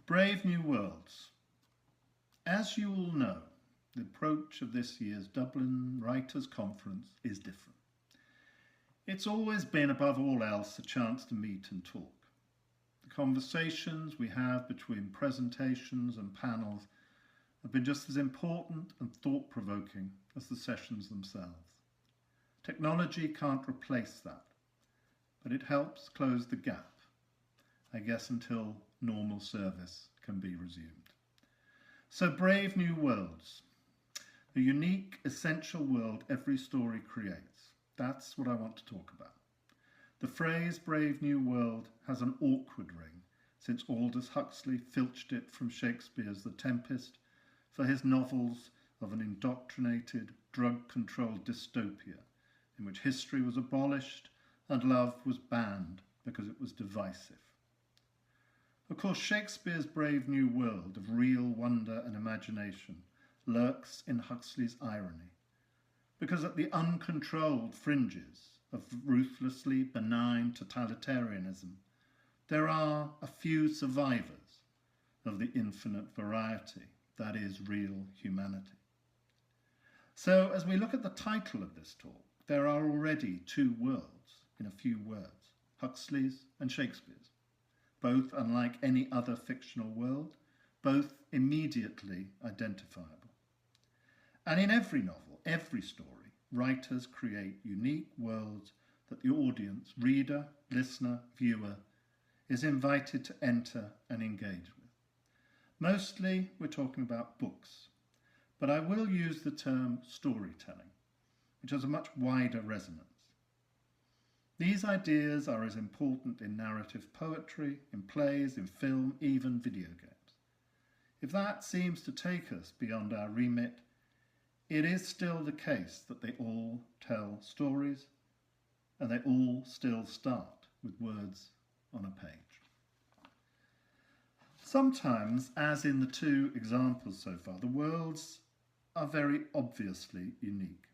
Brave New Worlds. As you all know, the approach of this year's Dublin Writers' Conference is different. It's always been, above all else, a chance to meet and talk. The conversations we have between presentations and panels have been just as important and thought-provoking as the sessions themselves. Technology can't replace that, but it helps close the gap, I guess, until normal service can be resumed. So, Brave New Worlds, the unique, essential world every story creates. That's what I want to talk about. The phrase Brave New World has an awkward ring, since Aldous Huxley filched it from Shakespeare's The Tempest for his novels of an indoctrinated, drug-controlled dystopia in which history was abolished and love was banned because it was divisive. Of course, Shakespeare's Brave New World of real wonder and imagination lurks in Huxley's irony, because at the uncontrolled fringes of ruthlessly benign totalitarianism, there are a few survivors of the infinite variety that is real humanity. So, as we look at the title of this talk, there are already two worlds in a few words, Huxley's and Shakespeare's, both unlike any other fictional world, both immediately identifiable. And in every novel, every story, writers create unique worlds that the audience, reader, listener, viewer, is invited to enter and engage with. Mostly we're talking about books, but I will use the term storytelling, which has a much wider resonance. These ideas are as important in narrative poetry, in plays, in film, even video games. If that seems to take us beyond our remit, it is still the case that they all tell stories and they all still start with words on a page. Sometimes, as in the two examples so far, the worlds are very obviously unique.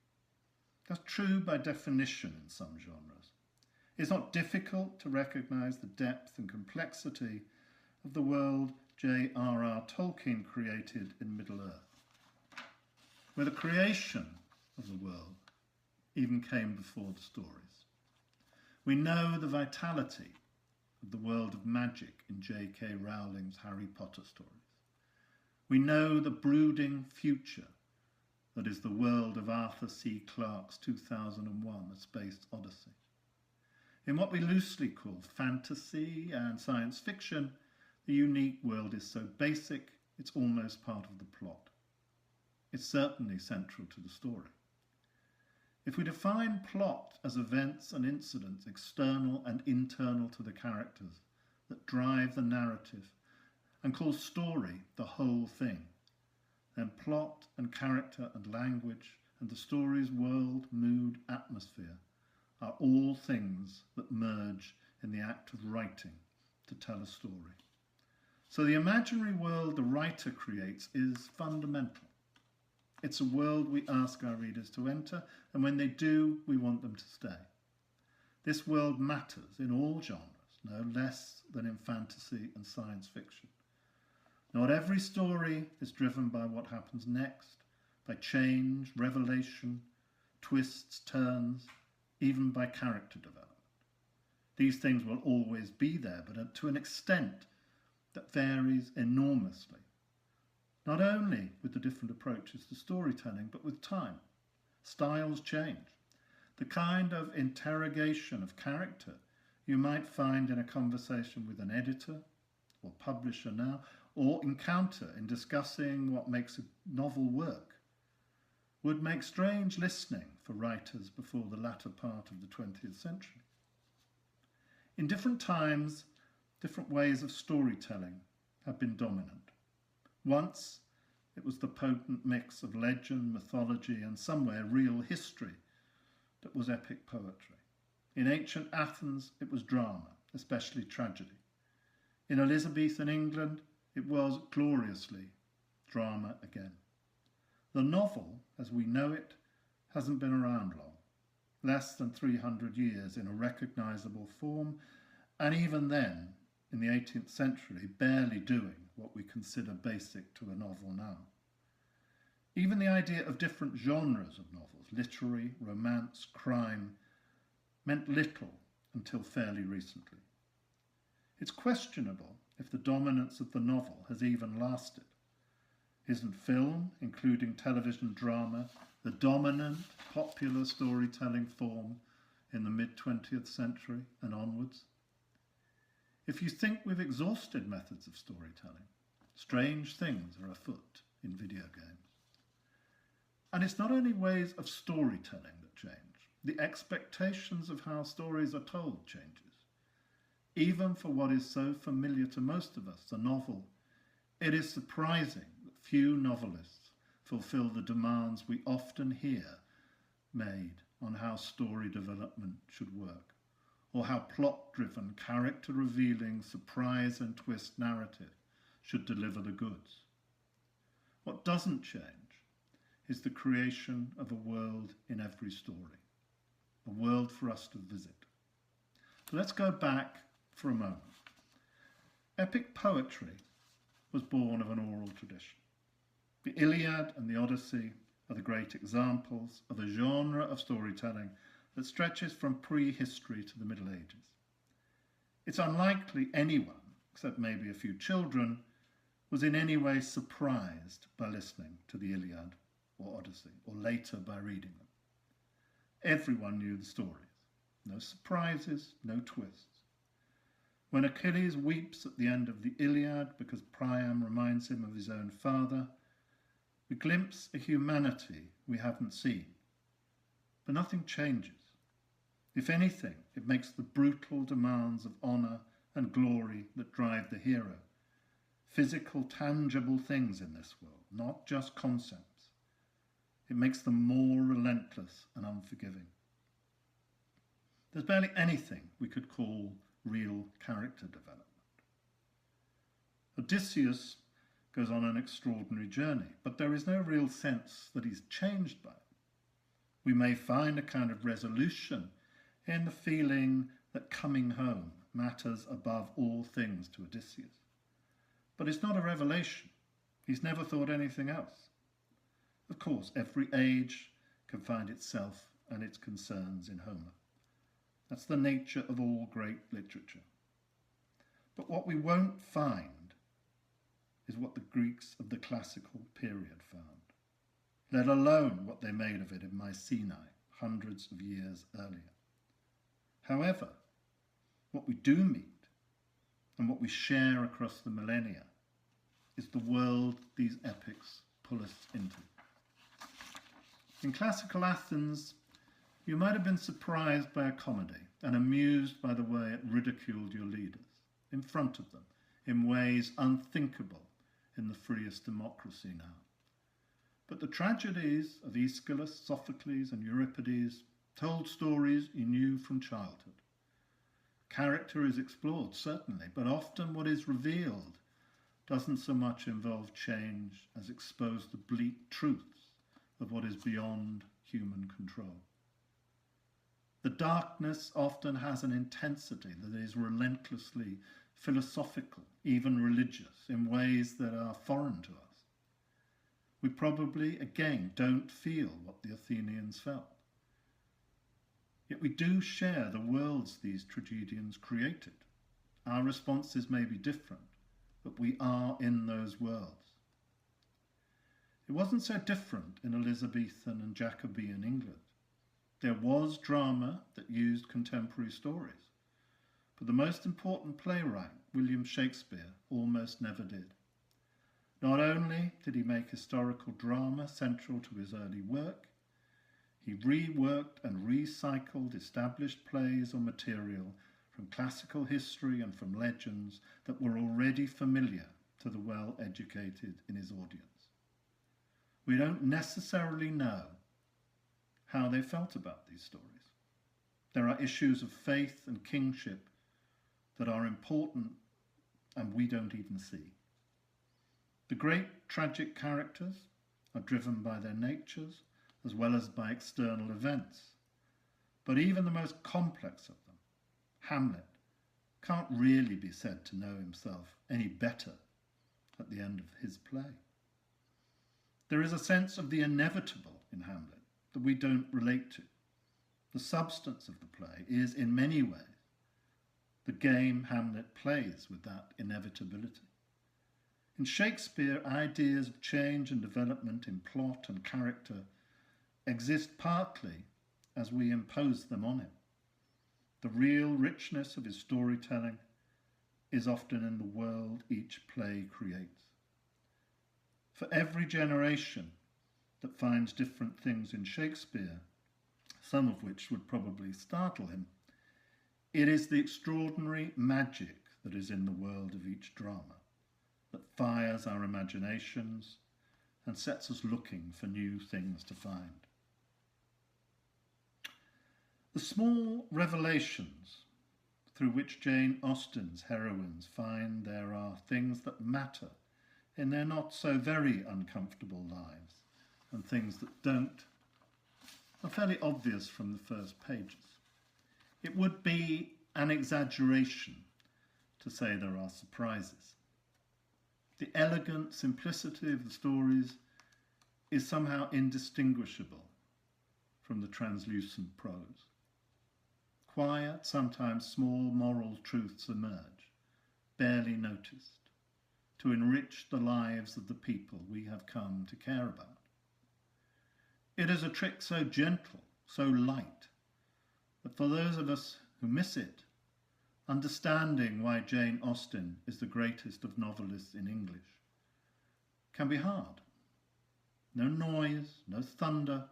That's true by definition in some genres. It's not difficult to recognise the depth and complexity of the world J.R.R. Tolkien created in Middle-earth, where the creation of the world even came before the stories. We know the vitality of the world of magic in J.K. Rowling's Harry Potter stories. We know the brooding future that is the world of Arthur C. Clarke's 2001: A Space Odyssey. In what we loosely call fantasy and science fiction, the unique world is so basic it's almost part of the plot. It's certainly central to the story. If we define plot as events and incidents external and internal to the characters that drive the narrative and call story the whole thing, then plot and character and language and the story's world, mood, atmosphere are all things that merge in the act of writing to tell a story. So the imaginary world the writer creates is fundamental. It's a world we ask our readers to enter, and when they do, we want them to stay. This world matters in all genres, no less than in fantasy and science fiction. Not every story is driven by what happens next, by change, revelation, twists, turns, even by character development. These things will always be there, but to an extent that varies enormously, not only with the different approaches to storytelling, but with time. Styles change. The kind of interrogation of character you might find in a conversation with an editor or publisher now, or encounter in discussing what makes a novel work, would make strange listening for writers before the latter part of the 20th century. In different times, different ways of storytelling have been dominant. Once, it was the potent mix of legend, mythology, and somewhere real history that was epic poetry. In ancient Athens, it was drama, especially tragedy. In Elizabethan England, it was gloriously drama again. The novel, as we know it, hasn't been around long, less than 300 years in a recognisable form, and even then, in the 18th century barely doing what we consider basic to a novel now. Even the idea of different genres of novels, literary, romance, crime, meant little until fairly recently. It's questionable if the dominance of the novel has even lasted. Isn't film, including television drama, the dominant popular storytelling form in the mid-20th century and onwards? If you think we've exhausted methods of storytelling, strange things are afoot in video games. And it's not only ways of storytelling that change. The expectations of how stories are told changes. Even for what is so familiar to most of us, the novel, it is surprising that few novelists fulfill the demands we often hear made on how story development should work, or how plot-driven, character-revealing, surprise and twist narrative should deliver the goods. What doesn't change is the creation of a world in every story, a world for us to visit. So let's go back for a moment. Epic poetry was born of an oral tradition. The Iliad and the Odyssey are the great examples of a genre of storytelling that stretches from prehistory to the Middle Ages. It's unlikely anyone, except maybe a few children, was in any way surprised by listening to the Iliad or Odyssey, or later by reading them. Everyone knew the stories. No surprises, no twists. When Achilles weeps at the end of the Iliad because Priam reminds him of his own father, we glimpse a humanity we haven't seen. But nothing changes. If anything, it makes the brutal demands of honour and glory that drive the hero physical, tangible things in this world, not just concepts. It makes them more relentless and unforgiving. There's barely anything we could call real character development. Odysseus goes on an extraordinary journey, but there is no real sense that he's changed by it. We may find a kind of resolution in the feeling that coming home matters above all things to Odysseus. But it's not a revelation. He's never thought anything else. Of course, every age can find itself and its concerns in Homer. That's the nature of all great literature. But what we won't find is what the Greeks of the classical period found, let alone what they made of it in Mycenae hundreds of years earlier. However, what we do meet and what we share across the millennia is the world these epics pull us into. In classical Athens, you might have been surprised by a comedy and amused by the way it ridiculed your leaders in front of them in ways unthinkable in the freest democracy now. But the tragedies of Aeschylus, Sophocles and Euripides told stories you knew from childhood. Character is explored, certainly, but often what is revealed doesn't so much involve change as expose the bleak truths of what is beyond human control. The darkness often has an intensity that is relentlessly philosophical, even religious, in ways that are foreign to us. We probably, again, don't feel what the Athenians felt. Yet we do share the worlds these tragedians created. Our responses may be different, but we are in those worlds. It wasn't so different in Elizabethan and Jacobean England. There was drama that used contemporary stories, but the most important playwright, William Shakespeare, almost never did. Not only did he make historical drama central to his early work, he reworked and recycled established plays or material from classical history and from legends that were already familiar to the well-educated in his audience. We don't necessarily know how they felt about these stories. There are issues of faith and kingship that are important and we don't even see. The great tragic characters are driven by their natures as well as by external events. But even the most complex of them, Hamlet, can't really be said to know himself any better at the end of his play. There is a sense of the inevitable in Hamlet that we don't relate to. The substance of the play is, in many ways, the game Hamlet plays with that inevitability. In Shakespeare, ideas of change and development in plot and character exist partly as we impose them on him. The real richness of his storytelling is often in the world each play creates. For every generation that finds different things in Shakespeare, some of which would probably startle him, it is the extraordinary magic that is in the world of each drama that fires our imaginations and sets us looking for new things to find. The small revelations through which Jane Austen's heroines find there are things that matter in their not so very uncomfortable lives, and things that don't, are fairly obvious from the first pages. It would be an exaggeration to say there are surprises. The elegant simplicity of the stories is somehow indistinguishable from the translucent prose. Quiet, sometimes small moral truths emerge, barely noticed, to enrich the lives of the people we have come to care about. It is a trick so gentle, so light, that for those of us who miss it, understanding why Jane Austen is the greatest of novelists in English can be hard. No noise, no thunder,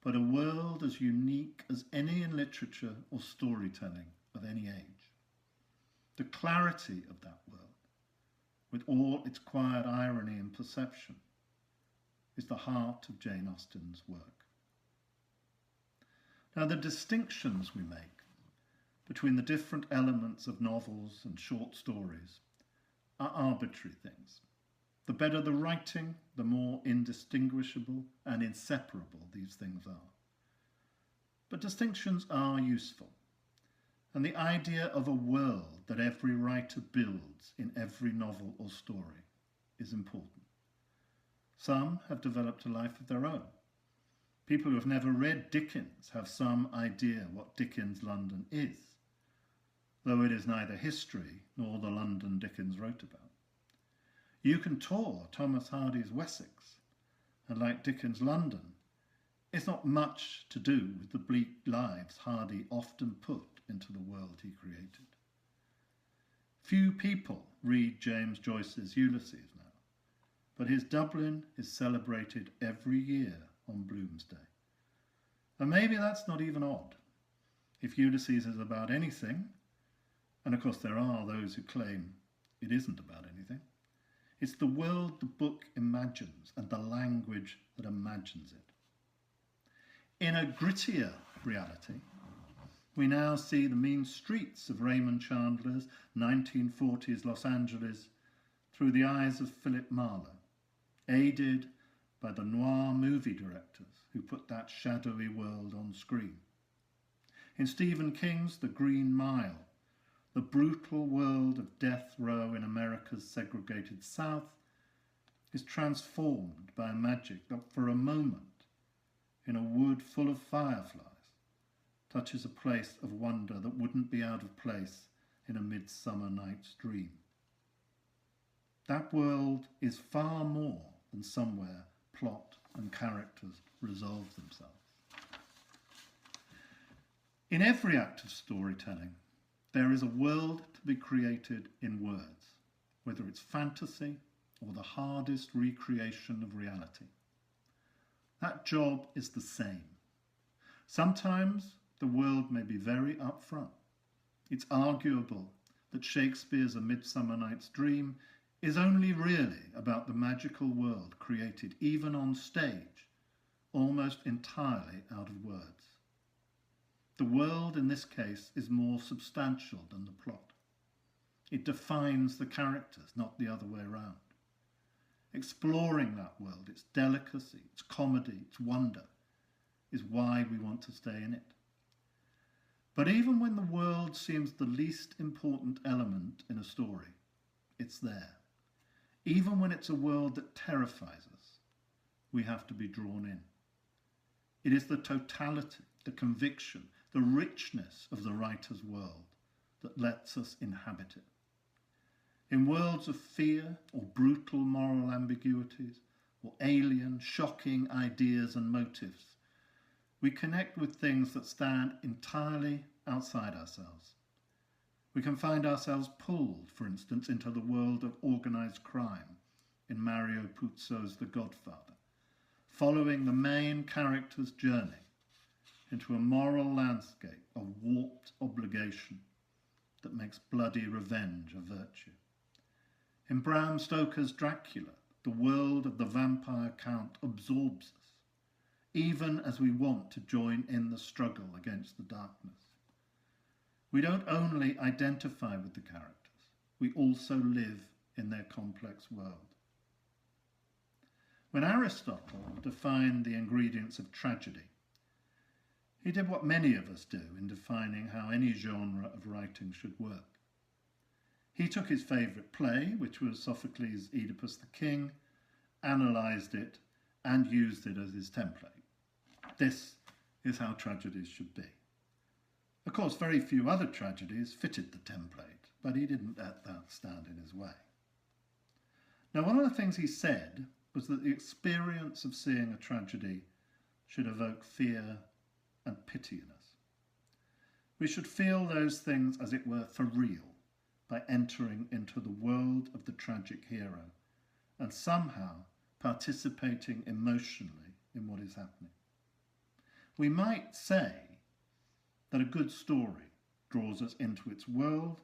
but a world as unique as any in literature or storytelling of any age. The clarity of that world, with all its quiet irony and perception, is the heart of Jane Austen's work. Now, the distinctions we make between the different elements of novels and short stories are arbitrary things. The better the writing, the more indistinguishable and inseparable these things are. But distinctions are useful, and the idea of a world that every writer builds in every novel or story is important. Some have developed a life of their own. People who have never read Dickens have some idea what Dickens' London is, though it is neither history nor the London Dickens wrote about. You can tour Thomas Hardy's Wessex, and like Dickens' London, it's not much to do with the bleak lives Hardy often put into the world he created. Few people read James Joyce's Ulysses now, but his Dublin is celebrated every year on Bloomsday. And maybe that's not even odd. If Ulysses is about anything, and of course there are those who claim it isn't about anything, it's the world the book imagines and the language that imagines it. In a grittier reality, we now see the mean streets of Raymond Chandler's 1940s Los Angeles through the eyes of Philip Marlowe, aided by the noir movie directors who put that shadowy world on screen. In Stephen King's The Green Mile, the brutal world of death row in America's segregated South is transformed by a magic that for a moment, in a wood full of fireflies, touches a place of wonder that wouldn't be out of place in a Midsummer Night's Dream. That world is far more than somewhere plot and characters resolve themselves. In every act of storytelling, there is a world to be created in words, whether it's fantasy or the hardest recreation of reality. That job is the same. Sometimes the world may be very upfront. It's arguable that Shakespeare's A Midsummer Night's Dream is only really about the magical world created even on stage, almost entirely out of words. The world in this case is more substantial than the plot. It defines the characters, not the other way around. Exploring that world, its delicacy, its comedy, its wonder, is why we want to stay in it. But even when the world seems the least important element in a story, it's there. Even when it's a world that terrifies us, we have to be drawn in. It is the totality, the conviction, the richness of the writer's world that lets us inhabit it. In worlds of fear or brutal moral ambiguities or alien, shocking ideas and motives, we connect with things that stand entirely outside ourselves. We can find ourselves pulled, for instance, into the world of organised crime in Mario Puzo's The Godfather, following the main character's journey into a moral landscape of warped obligation that makes bloody revenge a virtue. In Bram Stoker's Dracula, the world of the vampire count absorbs us, even as we want to join in the struggle against the darkness. We don't only identify with the characters, we also live in their complex world. When Aristotle defined the ingredients of tragedy, he did what many of us do in defining how any genre of writing should work. He took his favourite play, which was Sophocles' Oedipus the King, analysed it and used it as his template. This is how tragedies should be. Of course, very few other tragedies fitted the template, but he didn't let that stand in his way. Now, one of the things he said was that the experience of seeing a tragedy should evoke fear and pity in us. We should feel those things, as it were, for real, by entering into the world of the tragic hero and somehow participating emotionally in what is happening. We might say that a good story draws us into its world,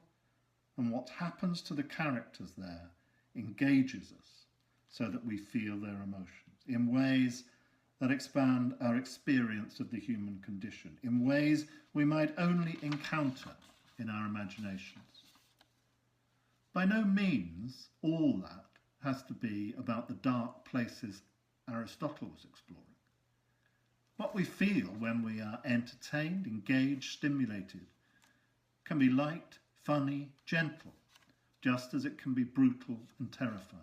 and what happens to the characters there engages us so that we feel their emotions in ways that expand our experience of the human condition, in ways we might only encounter in our imaginations. By no means all that has to be about the dark places Aristotle was exploring. What we feel when we are entertained, engaged, stimulated can be light, funny, gentle, just as it can be brutal and terrifying.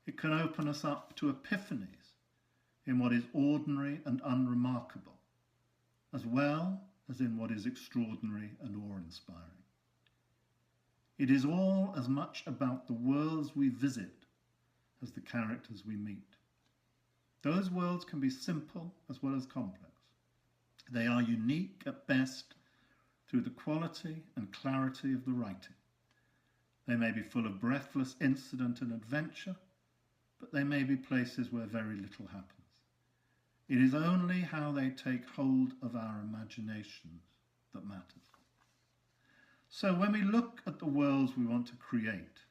It can open us up to epiphanies in what is ordinary and unremarkable, as well as in what is extraordinary and awe-inspiring. It is all as much about the worlds we visit as the characters we meet. Those worlds can be simple as well as complex. They are unique at best through the quality and clarity of the writing. They may be full of breathless incident and adventure, but they may be places where very little happens. It is only how they take hold of our imaginations that matters. So when we look at the worlds we want to create,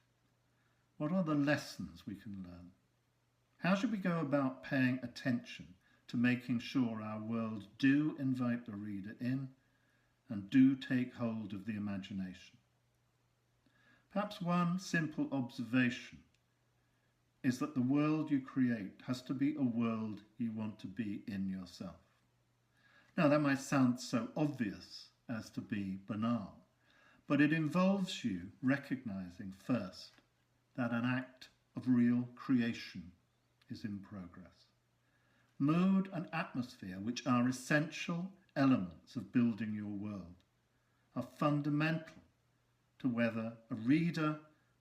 what are the lessons we can learn? How should we go about paying attention to making sure our worlds do invite the reader in and do take hold of the imagination? Perhaps one simple observation is that the world you create has to be a world you want to be in yourself. Now, that might sound so obvious as to be banal, but it involves you recognizing first that an act of real creation is in progress. Mood and atmosphere, which are essential elements of building your world, are fundamental to whether a reader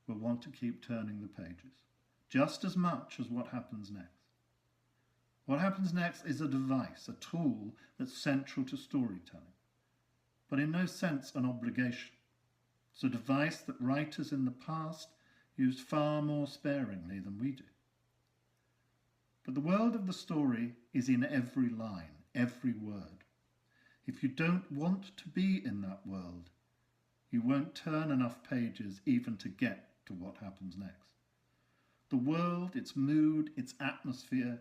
will want to keep turning the pages, just as much as what happens next. What happens next is a device, a tool that's central to storytelling, but in no sense an obligation. It's a device that writers in the past used far more sparingly than we do. But the world of the story is in every line, every word. If you don't want to be in that world, you won't turn enough pages even to get to what happens next. The world, its mood, its atmosphere,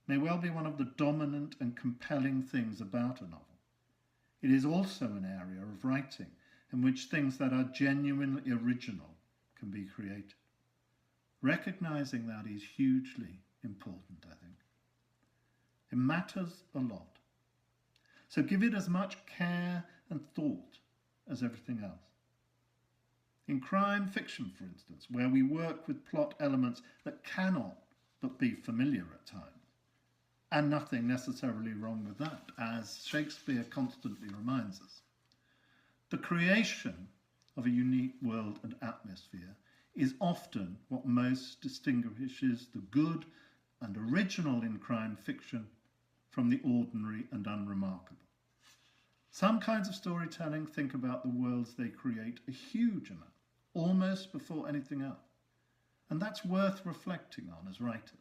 may well be one of the dominant and compelling things about a novel. It is also an area of writing in which things that are genuinely original can be created. Recognizing that is hugely important, I think. It matters a lot. So give it as much care and thought as everything else. In crime fiction, for instance, where we work with plot elements that cannot but be familiar at times, and nothing necessarily wrong with that, as Shakespeare constantly reminds us, the creation of a unique world and atmosphere is often what most distinguishes the good and original in crime fiction from the ordinary and unremarkable. Some kinds of storytelling think about the worlds they create a huge amount, almost before anything else, and that's worth reflecting on as writers.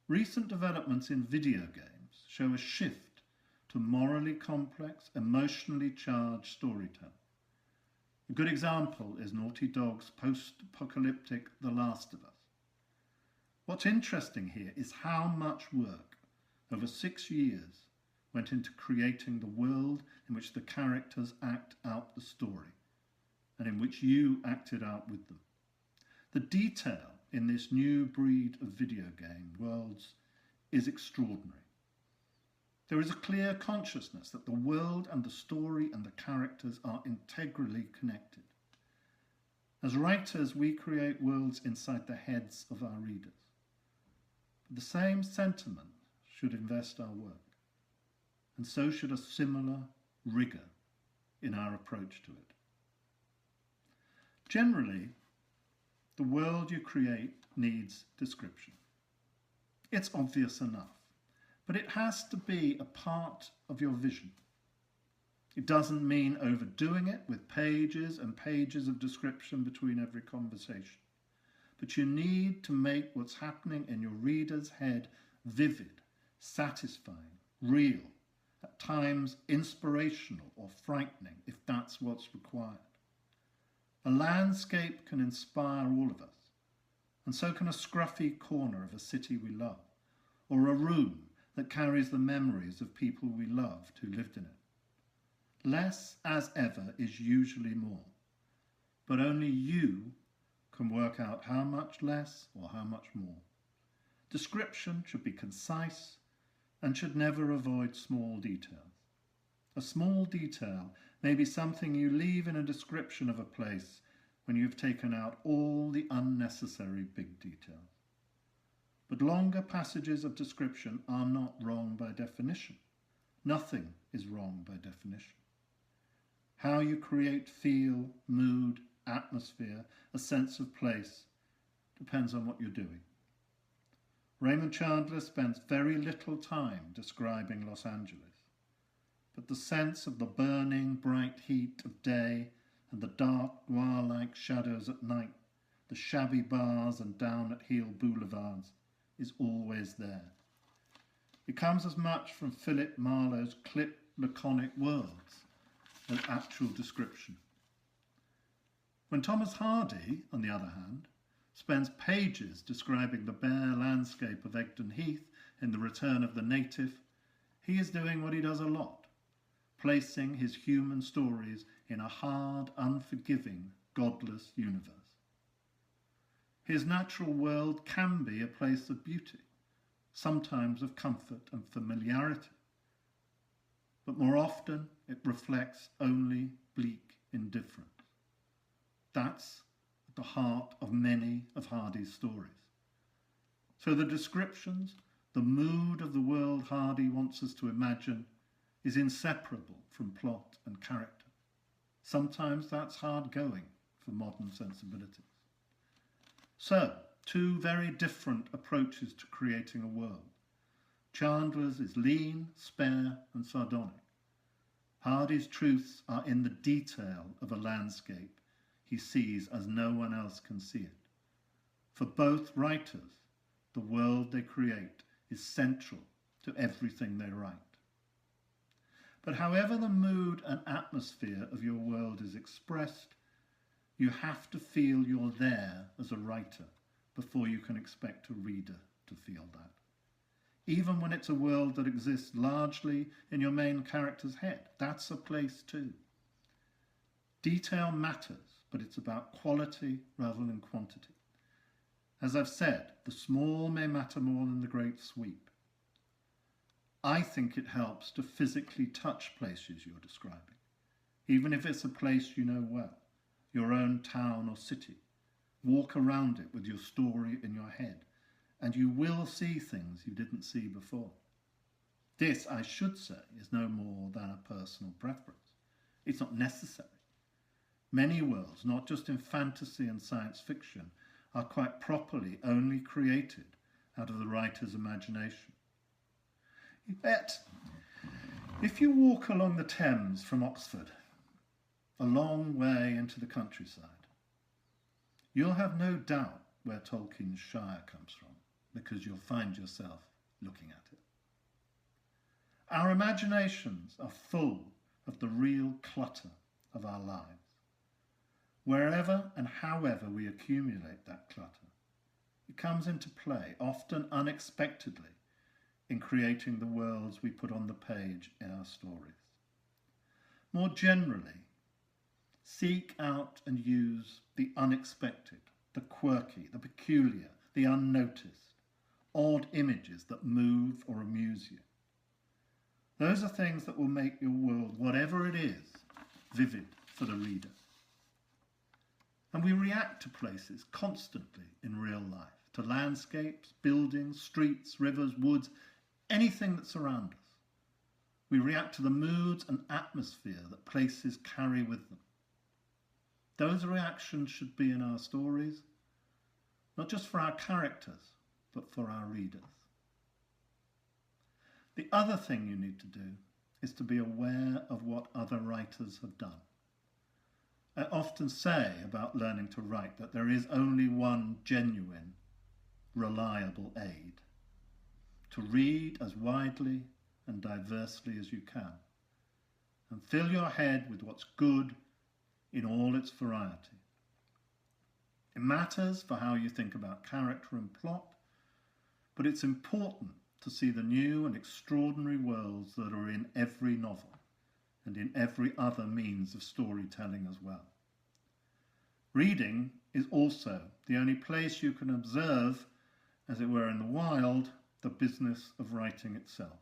Recent developments in video games show a shift to morally complex, emotionally charged storytelling. A good example is Naughty Dog's post-apocalyptic The Last of Us. What's interesting here is how much work over 6 years went into creating the world in which the characters act out the story and in which you acted out with them. The detail in this new breed of video game worlds is extraordinary. There is a clear consciousness that the world and the story and the characters are integrally connected. As writers, we create worlds inside the heads of our readers. But the same sentiment should invest our work, and so should a similar rigour in our approach to it. Generally, the world you create needs description. It's obvious enough, but it has to be a part of your vision. It doesn't mean overdoing it with pages and pages of description between every conversation, but you need to make what's happening in your reader's head vivid, satisfying, real, at times inspirational or frightening if that's what's required. A landscape can inspire all of us, and so can a scruffy corner of a city we love, or a room that carries the memories of people we loved who lived in it. Less, as ever, is usually more, but only you can work out how much less or how much more. Description should be concise and should never avoid small details. A small detail may be something you leave in a description of a place when you've taken out all the unnecessary big details. But longer passages of description are not wrong by definition. Nothing is wrong by definition. How you create feel, mood, atmosphere, a sense of place, depends on what you're doing. Raymond Chandler spends very little time describing Los Angeles, but the sense of the burning, bright heat of day and the dark, noir-like shadows at night, the shabby bars and down-at-heel boulevards, is always there. It comes as much from Philip Marlowe's clipped, laconic words as actual description. When Thomas Hardy, on the other hand, spends pages describing the bare landscape of Egdon Heath in The Return of the Native, he is doing what he does a lot, placing his human stories in a hard, unforgiving, godless universe. His natural world can be a place of beauty, sometimes of comfort and familiarity, but more often it reflects only bleak indifference. That's at the heart of many of Hardy's stories. So the descriptions, the mood of the world Hardy wants us to imagine, is inseparable from plot and character. Sometimes that's hard going for modern sensibilities. So, two very different approaches to creating a world. Chandler's is lean, spare, and sardonic. Hardy's truths are in the detail of a landscape he sees as no one else can see it. For both writers, the world they create is central to everything they write. But however the mood and atmosphere of your world is expressed, you have to feel you're there as a writer before you can expect a reader to feel that. Even when it's a world that exists largely in your main character's head, that's a place too. Detail matters, but it's about quality rather than quantity. As I've said, the small may matter more than the great sweep. I think it helps to physically touch places you're describing, even if it's a place you know well, your own town or city. Walk around it with your story in your head, and you will see things you didn't see before. This, I should say, is no more than a personal preference. It's not necessary. Many worlds, not just in fantasy and science fiction, are quite properly only created out of the writer's imagination. Yet, if you walk along the Thames from Oxford, a long way into the countryside, you'll have no doubt where Tolkien's Shire comes from, because you'll find yourself looking at it. Our imaginations are full of the real clutter of our lives. Wherever and however we accumulate that clutter, it comes into play, often unexpectedly, in creating the worlds we put on the page in our stories. More generally, seek out and use the unexpected, the quirky, the peculiar, the unnoticed, odd images that move or amuse you. Those are things that will make your world, whatever it is, vivid for the reader. And we react to places constantly in real life, to landscapes, buildings, streets, rivers, woods, anything that's around us. We react to the moods and atmosphere that places carry with them. Those reactions should be in our stories, not just for our characters, but for our readers. The other thing you need to do is to be aware of what other writers have done. I often say about learning to write that there is only one genuine, reliable aid: to read as widely and diversely as you can, and fill your head with what's good in all its variety. It matters for how you think about character and plot, but it's important to see the new and extraordinary worlds that are in every novel and in every other means of storytelling as well. Reading is also the only place you can observe, as it were in the wild, the business of writing itself,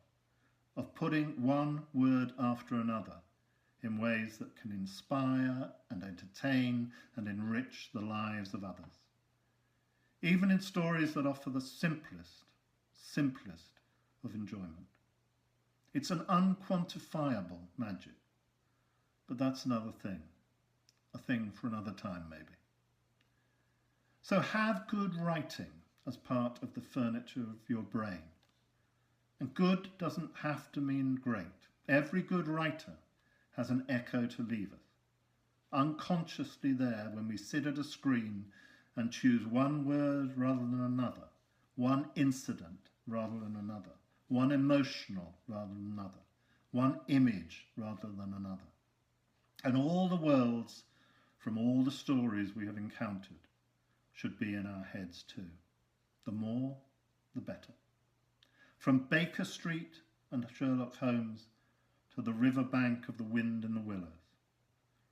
of putting one word after another in ways that can inspire and entertain and enrich the lives of others. Even in stories that offer the simplest of enjoyment. It's an unquantifiable magic, but that's another thing, a thing for another time maybe. So have good writing as part of the furniture of your brain. And good doesn't have to mean great. Every good writer has an echo to leave us, unconsciously there when we sit at a screen and choose one word rather than another, one incident rather than another, one emotional rather than another, one image rather than another. And all the worlds from all the stories we have encountered should be in our heads too. The more, the better. From Baker Street and Sherlock Holmes to the river bank of the Wind and the Willows.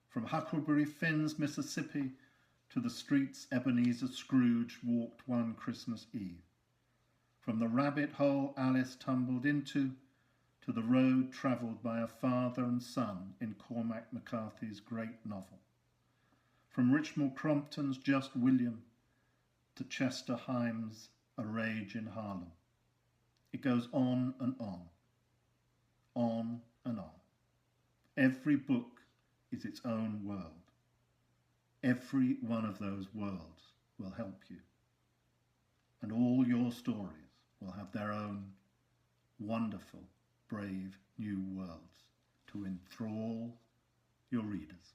From Huckleberry Finn's Mississippi to the streets Ebenezer Scrooge walked one Christmas Eve. From the rabbit hole Alice tumbled into to the road travelled by a father and son in Cormac McCarthy's great novel. From Richmal Crompton's Just William to Chester Himes' A Rage in Harlem. It goes on and on, on and on. Every book is its own world. Every one of those worlds will help you. And all your stories will have their own wonderful, brave new worlds to enthrall your readers.